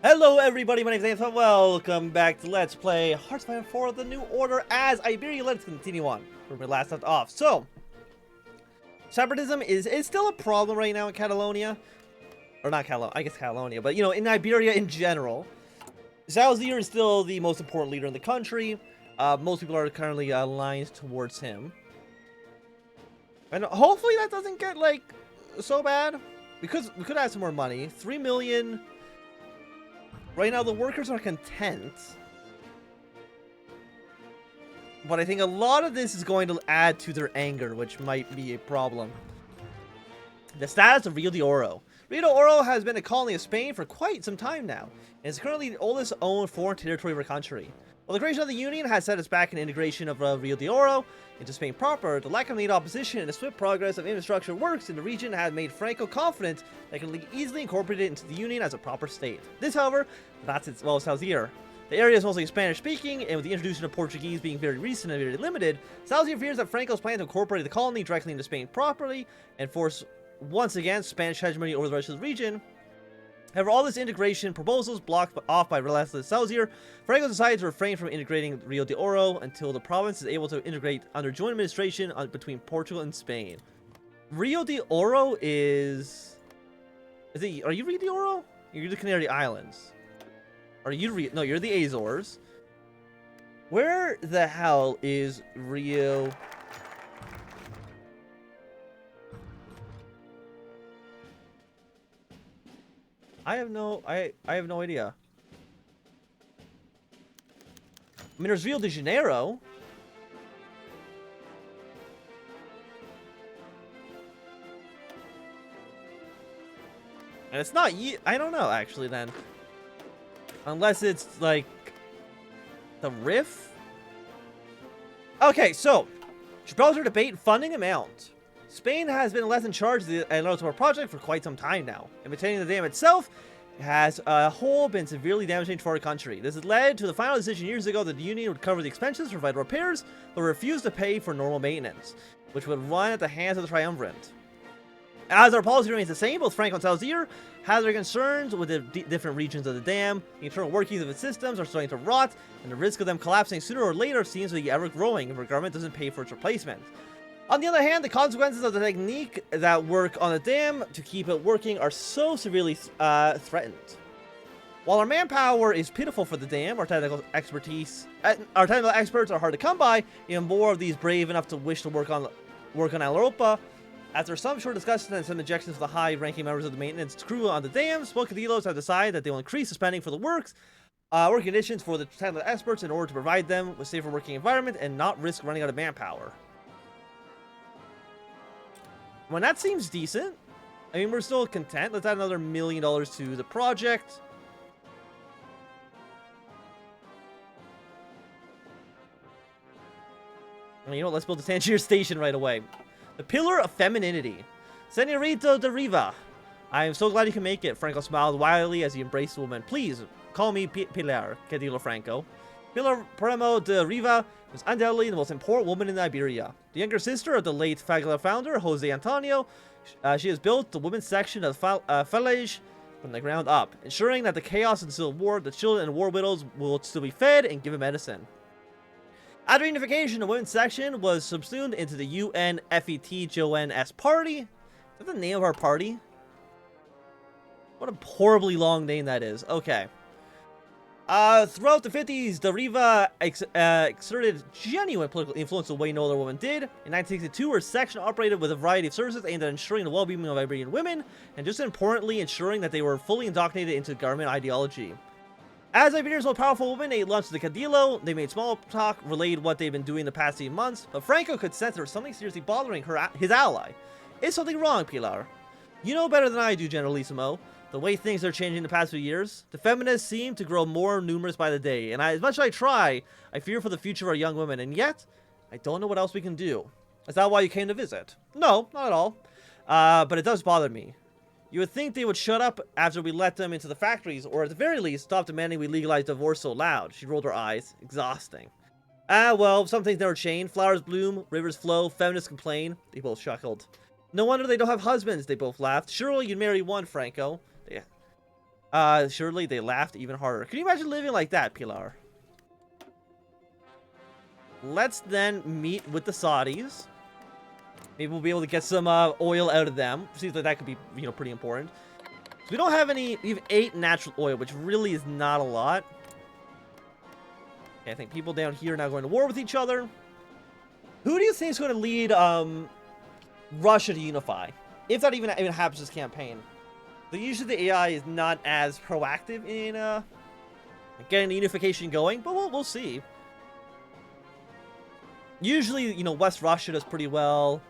Hello everybody, my name is Anthnwam. Welcome back to Let's Play HOI4 The New Order as Iberian. Let's continue on where we last left off. So, separatism is still a problem right now in Catalonia. Or not Catalonia, I guess Catalonia, but you know, in Iberia in general. Salazar is still the most important leader in the country. Most people are currently aligned towards him. And hopefully that doesn't get, like, so bad. We could add some more money. 3 million... Right now, the workers are content. But I think a lot of this is going to add to their anger, which might be a problem. The status of Rio de Oro. Rio de Oro has been a colony of Spain for quite some time now, and is currently the oldest owned foreign territory of our country. While the creation of the Union has set us back in integration of Rio de Oro into Spain proper, the lack of needed opposition and the swift progress of infrastructure works in the region have made Franco confident that it can easily incorporate it into the Union as a proper state. This, however, that's its well Salazar. The area is mostly Spanish-speaking, and with the introduction of Portuguese being very recent and very limited, Salazar fears that Franco's plan to incorporate the colony directly into Spain properly and force once again Spanish hegemony over the rest of the region. However, all this integration proposals blocked off by relentless Salazar, Franco decided to refrain from integrating Rio de Oro until the province is able to integrate under joint administration between Portugal and Spain. Rio de Oro is it? Are you Rio de Oro? You're the Canary Islands. Are you No, you're the Azores. Where the hell is Rio? I have no idea. I mean, there's Rio de Janeiro. And it's not I don't know, actually, then. Unless it's, like, the Riff? Okay, so, Gibraltar Debate funding amount. Spain has been less in charge of the Anthnwam project for quite some time now, and maintaining the dam itself has a whole been severely damaging to our country. This has led to the final decision years ago that the Union would cover the expenses for vital repairs, but refused to pay for normal maintenance, which would run at the hands of the triumvirate. As our policy remains the same, both Franco and Salazar have their concerns with the different regions of the dam. The internal workings of its systems are starting to rot, and the risk of them collapsing sooner or later seems to be ever growing if our government doesn't pay for its replacement. On the other hand, the consequences of the technique that work on the dam to keep it working are so severely threatened. While our manpower is pitiful for the dam, our technical experts are hard to come by. Even more of these brave enough to wish to work on Europa. After some short discussion and some injections of the high-ranking members of the maintenance crew on the dams, both Cadilos have decided that they will increase the spending for the working conditions for the technical experts in order to provide them with safer working environment and not risk running out of manpower. Well, that seems decent. I mean, we're still content. Let's add another $1 million to the project. I mean, you know, let's build a Tangier station right away. The Pillar of Femininity. Senorito de Riva. I am so glad you can make it. Franco smiled wildly as he embraced the woman. Please, call me Pilar, Cadillo Franco. Pilar Primo de Riva was undoubtedly the most important woman in Iberia. The younger sister of the late Fagla founder, Jose Antonio, she has built the women's section of Felage from the ground up, ensuring that the chaos and civil war, the children and war widows will still be fed and given medicine. After unification, the women's section was subsumed into the UNFET party. Is that the name of our party? What a horribly long name that is. Okay. Throughout the 50s, de Riva exerted genuine political influence the way no other woman did. In 1962, her section operated with a variety of services aimed at ensuring the well-being of Iberian women, and just as importantly, ensuring that they were fully indoctrinated into government ideology. As Iberia's most powerful woman, they launched the Cadillo. They made small talk, relayed what they've been doing the past 8 months, but Franco could sense there was something seriously bothering his ally. Is something wrong, Pilar? You know better than I do, Generalissimo. The way things are changing the past few years, the feminists seem to grow more numerous by the day, and as much as I try, I fear for the future of our young women, and yet, I don't know what else we can do. Is that why you came to visit? No, not at all. But it does bother me. You would think they would shut up after we let them into the factories, or at the very least, stop demanding we legalize divorce so loud. She rolled her eyes. Exhausting. Ah, well, some things never change. Flowers bloom, rivers flow, feminists complain. They both chuckled. No wonder they don't have husbands, they both laughed. Surely you'd marry one, Franco. Yeah. Surely they laughed even harder. Can you imagine living like that, Pilar? Let's then meet with the Saudis. Maybe we'll be able to get some oil out of them. Seems like that could be, you know, pretty important. So we don't have any. We have 8 natural oil, which really is not a lot. Okay, I think people down here are now going to war with each other. Who do you think is going to lead Russia to unify? If that even happens this campaign. So usually the AI is not as proactive in getting the unification going, but we'll see. Usually, you know, West Russia does pretty well.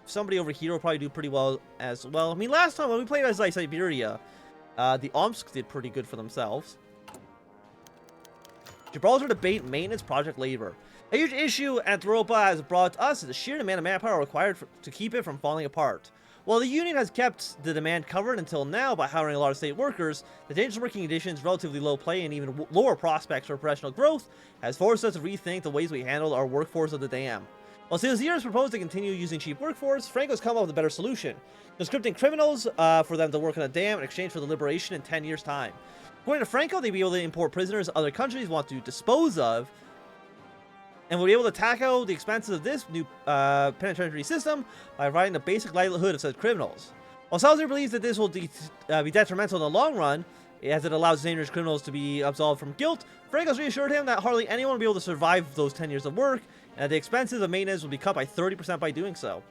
Somebody over here will probably do pretty well as well. I mean, last time when we played as like Siberia, the Omsk did pretty good for themselves. Gibraltar Debate maintenance project labor. A huge issue Anthnwam has brought us is the sheer demand of manpower required to keep it from falling apart. While the union has kept the demand covered until now by hiring a lot of state workers, the dangerous working conditions, relatively low pay, and even lower prospects for professional growth has forced us to rethink the ways we handle our workforce of the dam. While Siesta has proposed to continue using cheap workforce, Franco's come up with a better solution, conscripting criminals for them to work on a dam in exchange for the liberation in 10 years' time. According to Franco, they'd be able to import prisoners other countries want to dispose of, and we'll be able to tackle the expenses of this new penitentiary system by providing the basic livelihood of such criminals. While Salazar believes that this will be detrimental in the long run, as it allows dangerous criminals to be absolved from guilt, Franco's reassured him that hardly anyone will be able to survive those 10 years of work, and that the expenses of maintenance will be cut by 30% by doing so.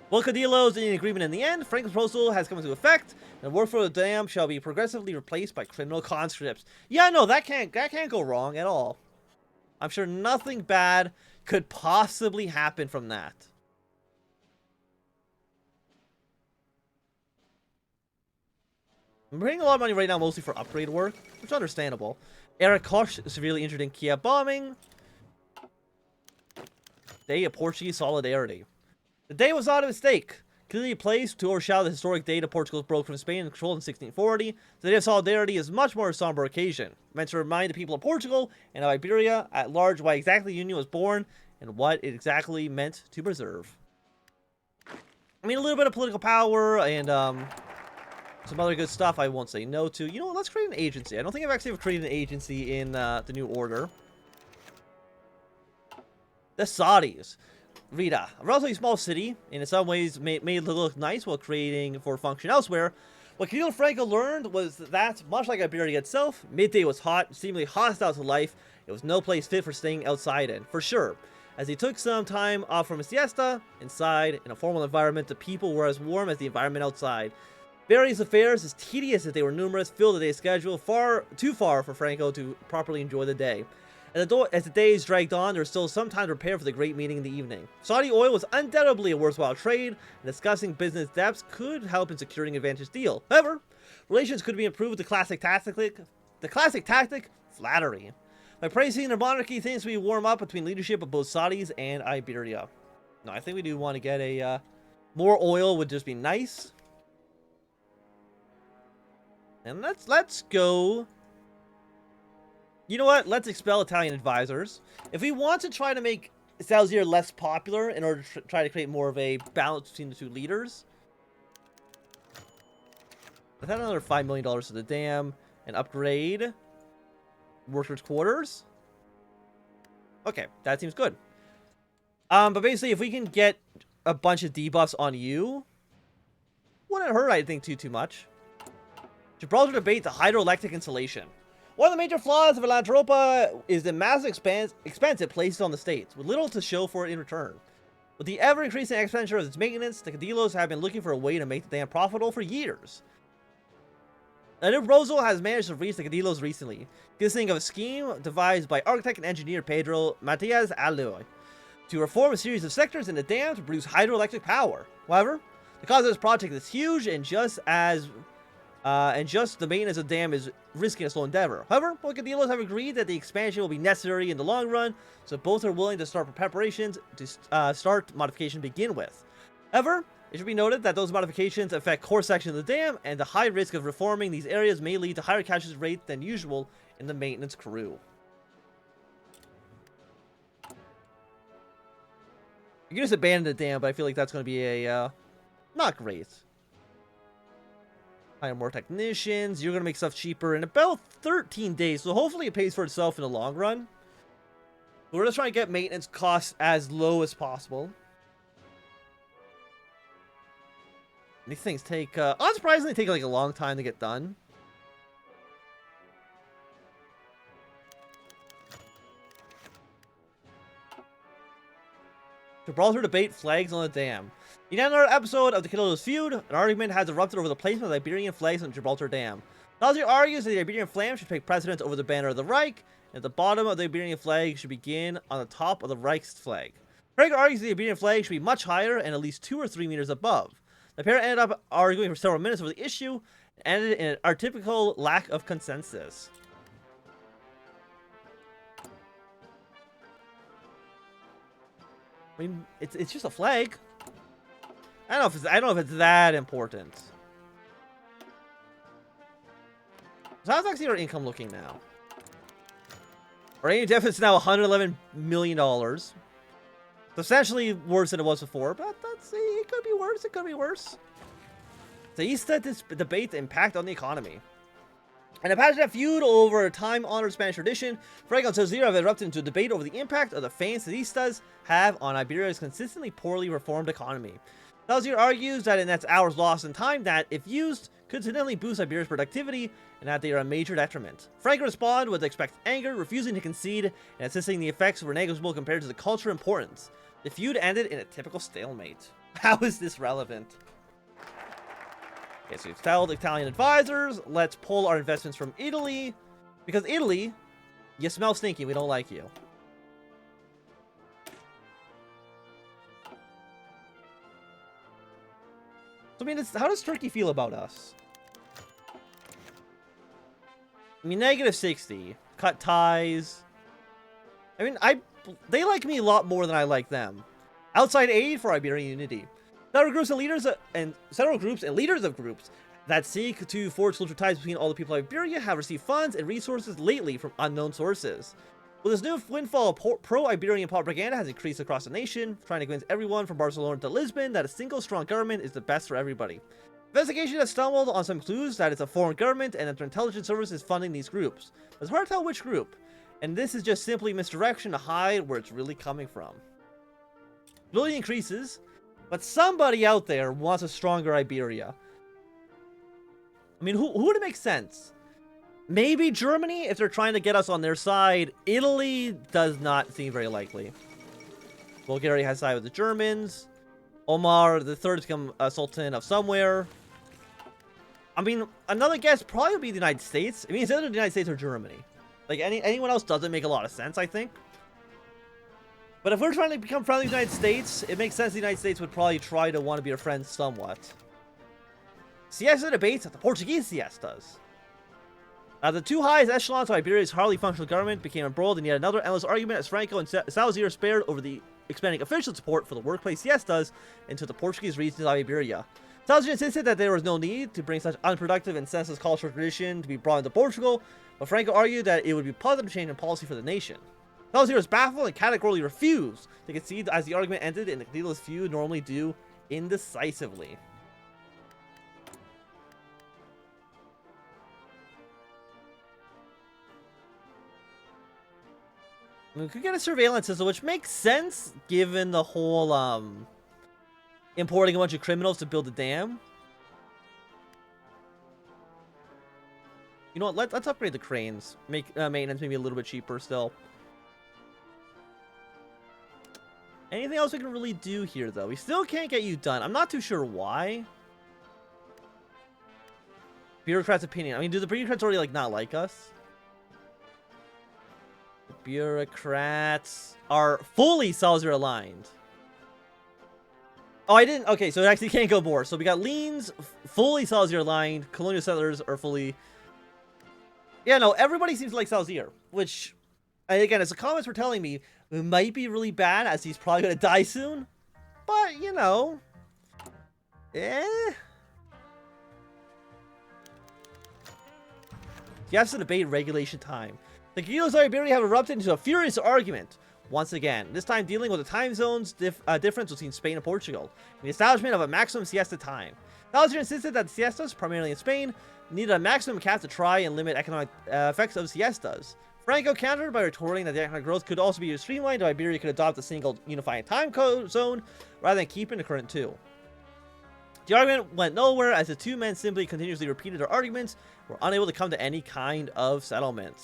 While Cadillo's in agreement in the end, Franco's proposal has come into effect, and work for the dam shall be progressively replaced by criminal conscripts. Yeah, no, that can't go wrong at all. I'm sure nothing bad could possibly happen from that. I'm bringing a lot of money right now, mostly for upgrade work, which is understandable. Eric Koch is severely injured in Kiev bombing. Day of Portuguese Solidarity. The day was not a mistake. Clearly placed to overshadow the historic day that Portugal broke from Spain and control in 1640, the Day of Solidarity is much more a somber occasion, meant to remind the people of Portugal and of Iberia at large why exactly the Union was born and what it exactly meant to preserve. I mean, a little bit of political power and some other good stuff I won't say no to. You know what, let's create an agency. I don't think I've actually ever created an agency in the New Order. The Saudis. Rita, a relatively small city, and in some ways made it look nice while creating for function elsewhere. What Camilo Franco learned was that, much like Iberia itself, midday was hot, seemingly hostile to life. It was no place fit for staying outside in, for sure. As he took some time off from a siesta, inside, in a formal environment, the people were as warm as the environment outside. Various affairs, as tedious as they were numerous, filled the day's schedule too far for Franco to properly enjoy the day. As the days dragged on, there was still some time to prepare for the great meeting in the evening. Saudi oil was undoubtedly a worthwhile trade, and discussing business depths could help in securing an advantageous deal. However, relations could be improved with the classic tactic, flattery. By praising their monarchy, things would warm up between leadership of both Saudis and Iberia. No, I think we do want to get a more oil would just be nice. And let's go. You know what? Let's expel Italian advisors. If we want to try to make Salazar less popular in order to try to create more of a balance between the two leaders. Let's add another $5 million to the dam and upgrade workers' quarters. Okay, that seems good. But basically, if we can get a bunch of debuffs on you, wouldn't hurt, I think, too much. Gibraltar Debate, the Hydroelectric Insulation. One of the major flaws of Anthnwam is the massive expense it places on the states, with little to show for it in return. With the ever-increasing expenditure of its maintenance, the Cadillos have been looking for a way to make the dam profitable for years. A new proposal has managed to reach the Cadillos recently, consisting of a scheme devised by architect and engineer Pedro Matias Aloy to reform a series of sectors in the dam to produce hydroelectric power. However, the cost of this project is huge, and just the maintenance of the dam is risky and slow endeavor. However, both Cadillos have agreed that the expansion will be necessary in the long run, so both are willing to start preparations to start modification to begin with. However, it should be noted that those modifications affect core sections of the dam, and the high risk of reforming these areas may lead to higher casualty rate than usual in the maintenance crew. You can just abandon the dam, but I feel like that's going to be a not great. Hire more technicians. You're going to make stuff cheaper in about 13 days. So hopefully it pays for itself in the long run. We're just trying to get maintenance costs as low as possible. These things take, unsurprisingly, take like a long time to get done. Gibraltar Debate flags on the dam. In another episode of the Kiddos Feud, an argument has erupted over the placement of the Iberian flags on Gibraltar Dam. Salazar argues that the Iberian flag should take precedence over the banner of the Reich, and at the bottom of the Iberian flag should begin on the top of the Reich's flag. Frank argues that the Iberian flag should be much higher and at least 2 or 3 meters above. The pair ended up arguing for several minutes over the issue, and ended in an atypical lack of consensus. I mean, it's just a flag. I don't know if it's that important. So how's actually our income looking now? Our annual deficit's now $111 million. Substantially worse than it was before, but let's see, it could be worse, it could be worse. So he said this debate the impact on the economy. And a passionate feud over a time-honored Spanish tradition, Franco and Salazar have erupted into a debate over the impact of the faencistas have on Iberia's consistently poorly reformed economy. Salazar argues that that's hours lost in time that, if used, could significantly boost Iberia's productivity, and that they are a major detriment. Franco responded with expected anger, refusing to concede, and insisting the effects were negligible compared to the cultural importance. The feud ended in a typical stalemate. How is this relevant? Okay, so we've told Italian advisors, let's pull our investments from Italy, because Italy, you smell stinky, we don't like you. So, I mean, how does Turkey feel about us? I mean, -60, cut ties. I mean, they like me a lot more than I like them. Outside aid for Iberian unity. Several groups and leaders of groups that seek to forge closer ties between all the people of Iberia have received funds and resources lately from unknown sources. Well, this new windfall of pro-Iberian propaganda has increased across the nation, trying to convince everyone from Barcelona to Lisbon that a single strong government is the best for everybody. Investigation has stumbled on some clues that it's a foreign government and that their intelligence service is funding these groups. But it's hard to tell which group, and this is just simply misdirection to hide where it's really coming from. Stability increases, but somebody out there wants a stronger Iberia. I mean, who would it make sense? Maybe Germany, if they're trying to get us on their side. Italy does not seem very likely. Bulgaria has sided with the Germans. Omar the Third has become a sultan of somewhere. I mean, another guess probably would be the United States. I mean, it's either the United States or Germany. Like, anyone else doesn't make a lot of sense, I think. But if we're trying to become friendly with the United States, it makes sense the United States would probably try to want to be our friends somewhat. Siesta debates at the Portuguese siestas. The two highest echelons of Iberia's hardly functional government became embroiled in yet another endless argument as Franco and Salazar spared over the expanding official support for the workplace siestas into the Portuguese regions of Iberia. Salazar insisted that there was no need to bring such unproductive and senseless cultural tradition to be brought into Portugal, but Franco argued that it would be a positive change in policy for the nation. Salazar was baffled and categorically refused to concede as the argument ended in the needless feud normally do indecisively. We could get a surveillance system, which makes sense given the whole importing a bunch of criminals to build a dam. You know what? Let's upgrade the cranes. Make maintenance maybe a little bit cheaper still. Anything else we can really do here, though? We still can't get you done. I'm not too sure why. Bureaucrats' opinion. I mean, do the bureaucrats already, like, not like us? The bureaucrats are fully Salazar aligned. Oh, I didn't. Okay, so it actually can't go more. So we got leans, fully Salazar aligned. Colonial settlers are fully. Yeah, no, everybody seems like Salazar, which, again, as the comments were telling me, it might be really bad as he's probably going to die soon. But, you know. Yes, to debate regulation time. The Guidos of Iberia have erupted into a furious argument. Once again, this time dealing with the time zones difference between Spain and Portugal, and the establishment of a maximum siesta time. Salazar insisted that siestas, primarily in Spain, needed a maximum cap to try and limit economic effects of siestas. Franco countered by retorting that the economic growth could also be streamlined, though Iberia could adopt a single unifying time zone rather than keeping the current two. The argument went nowhere as the two men simply continuously repeated their arguments, were unable to come to any kind of settlement.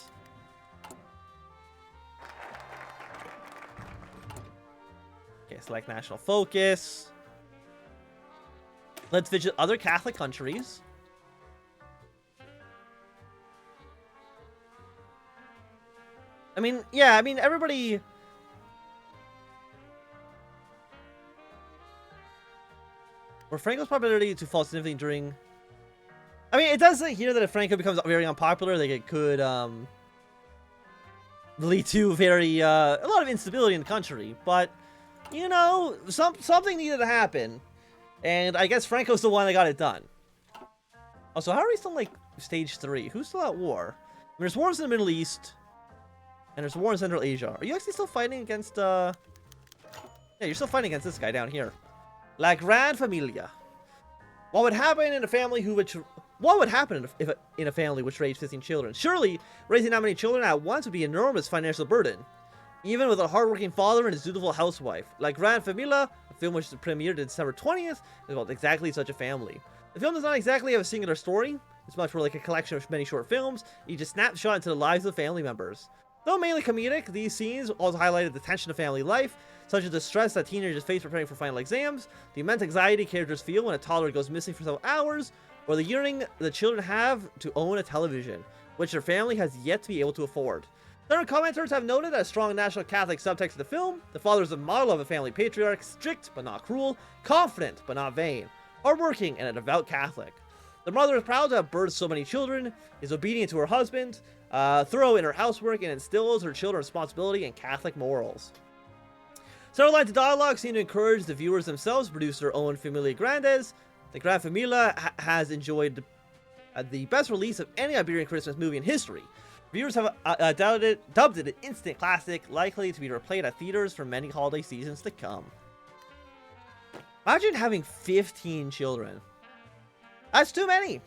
Okay, select national focus. Let's visit other Catholic countries. I mean, yeah, everybody... Were Franco's popularity to fall significantly during... I mean, it does say here that if Franco becomes very unpopular, like it could lead to a lot of instability in the country. But, you know, something needed to happen. And I guess Franco's the one that got it done. Also, how are we still in, like, stage 3? Who's still at war? I mean, there's wars in the Middle East. And there's war in Central Asia. Are you actually still fighting against, Yeah, you're still fighting against this guy down here. La Grand Familia. What would happen in a family What would happen if in a family which raised 15 children? Surely, raising that many children at once would be an enormous financial burden. Even with a hardworking father and his dutiful housewife. La Grand Familia, a film which premiered December 20th, is about exactly such a family. The film does not exactly have a singular story. It's much more like a collection of many short films, each a snapshot into the lives of family members. Though mainly comedic, these scenes also highlighted the tension of family life, such as the stress that teenagers face preparing for final exams, the immense anxiety characters feel when a toddler goes missing for several hours, or the yearning the children have to own a television, which their family has yet to be able to afford. Certain commenters have noted that a strong national Catholic subtext of the film. The father is a model of a family patriarch, strict but not cruel, confident but not vain, hardworking and a devout Catholic. The mother is proud to have birthed so many children, is obedient to her husband, thorough in her housework, and instills her children responsibility and Catholic morals. Several lines of dialogue seem to encourage the viewers themselves to produce their own Familia Grandes. The Grand Familia has enjoyed the best release of any Iberian Christmas movie in history. Viewers have dubbed it an instant classic, likely to be replayed at theaters for many holiday seasons to come. Imagine having 15 children. That's too many.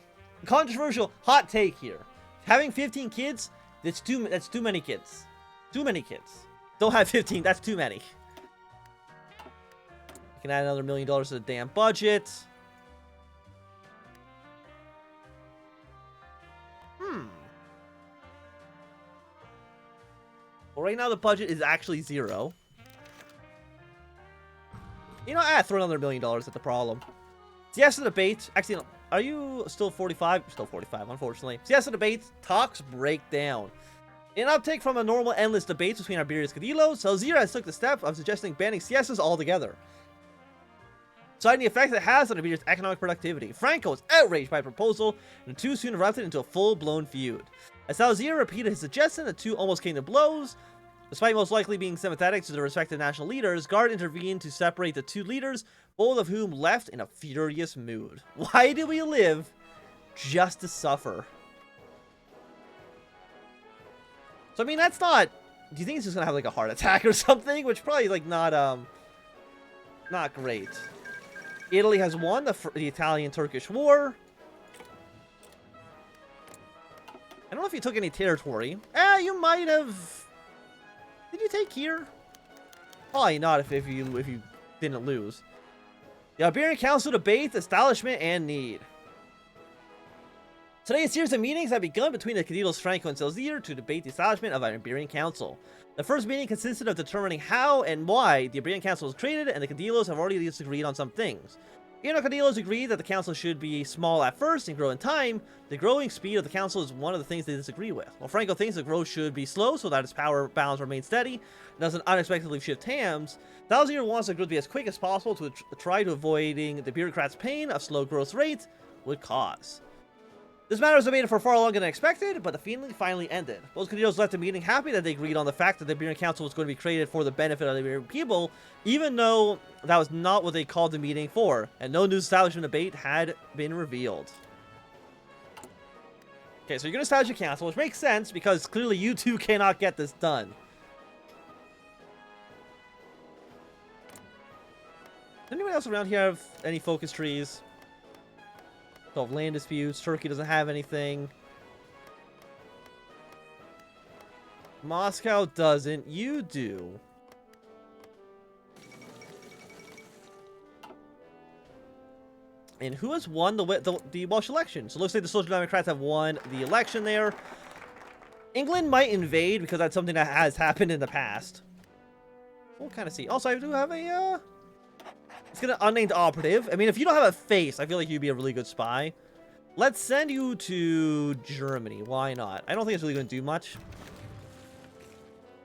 Controversial hot take here. Having 15 kids, that's too many kids. Too many kids. Don't have 15, that's too many. You can add another $1 million to the damn budget. Well, right now the budget is actually 0. You know, throw another $1 million at the problem. Siesta Debate. Actually, no, are you still 45? Still 45, unfortunately. Siesta Debate. Talks break down. In an uptick from a normal endless debates between Iberia's Caudillos, Salazar has took the step of suggesting banning siestas altogether, citing the effect it has on Iberia's economic productivity. Franco is outraged by the proposal, and the two soon erupted into a full-blown feud. As Salazar repeated his suggestion, the two almost came to blows. Despite most likely being sympathetic to their respective national leaders, Guard intervened to separate the two leaders, both of whom left in a furious mood. Why do we live just to suffer? So, I mean, that's not... Do you think he's just gonna have, like, a heart attack or something? Which probably, like, not great. Italy has won the Italian-Turkish War. I don't know if you took any territory. You might have... Did you take here? Probably not if you didn't lose. The Iberian Council debates establishment and need. Today, a series of meetings have begun between the Caudillos Franco and Salazar to debate the establishment of an Iberian Council. The first meeting consisted of determining how and why the Iberian Council was created, and the Caudillos have already disagreed on some things. Even though Caudillos agreed that the council should be small at first and grow in time, the growing speed of the council is one of the things they disagree with. While Franco thinks the growth should be slow so that its power balance remains steady and doesn't unexpectedly shift hands, Salazar wants the growth to be as quick as possible to try to avoiding the bureaucrats' pain of slow growth rates would cause. This matter was debated for far longer than expected, but the feeling finally ended. Both Caudillos left the meeting happy that they agreed on the fact that the Iberian Council was going to be created for the benefit of the Iberian people, even though that was not what they called the meeting for, and no new establishment debate had been revealed. Okay, so you're going to establish a council, which makes sense, because clearly you two cannot get this done. Does anyone else around here have any focus trees? 12 land disputes. Turkey doesn't have anything. Moscow doesn't. You do. And who has won the Welsh election? So it looks like the Social Democrats have won the election there. England might invade because that's something that has happened in the past. We'll kind of see. Also, I do have a... It's gonna unnamed operative. I mean, if you don't have a face, I feel like you'd be a really good spy. Let's send you to Germany. Why not? I don't think it's really going to do much.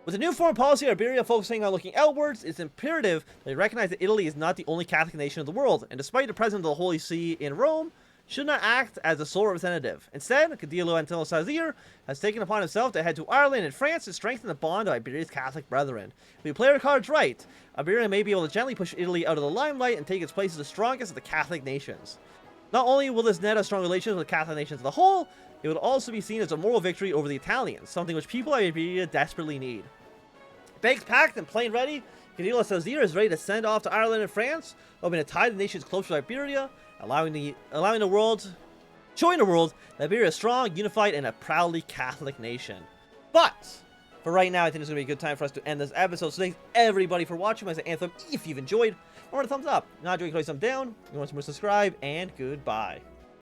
With the new foreign policy of Iberia focusing on looking outwards, it's imperative that we recognize that Italy is not the only Catholic nation of the world, and despite the president of the Holy See in Rome, should not act as a sole representative. Instead, Cadillo Antonio has taken upon himself to head to Ireland and France to strengthen the bond of Iberia's Catholic brethren. If we play our cards right, Iberia may be able to gently push Italy out of the limelight and take its place as the strongest of the Catholic nations. Not only will this net a strong relations with the Catholic nations as a whole, it would also be seen as a moral victory over the Italians, something which people of Iberia desperately need. Bags packed and plane ready, Cadillo is ready to send off to Ireland and France, hoping to tie the nations closer to Iberia, showing the world that Iberia is strong, unified, and a proudly Catholic nation. But for right now, I think it's going to be a good time for us to end this episode. So thanks everybody for watching. I say Anthnwam. If you've enjoyed, remember to thumbs up. Not enjoying, click thumbs down. If you want to subscribe, and goodbye.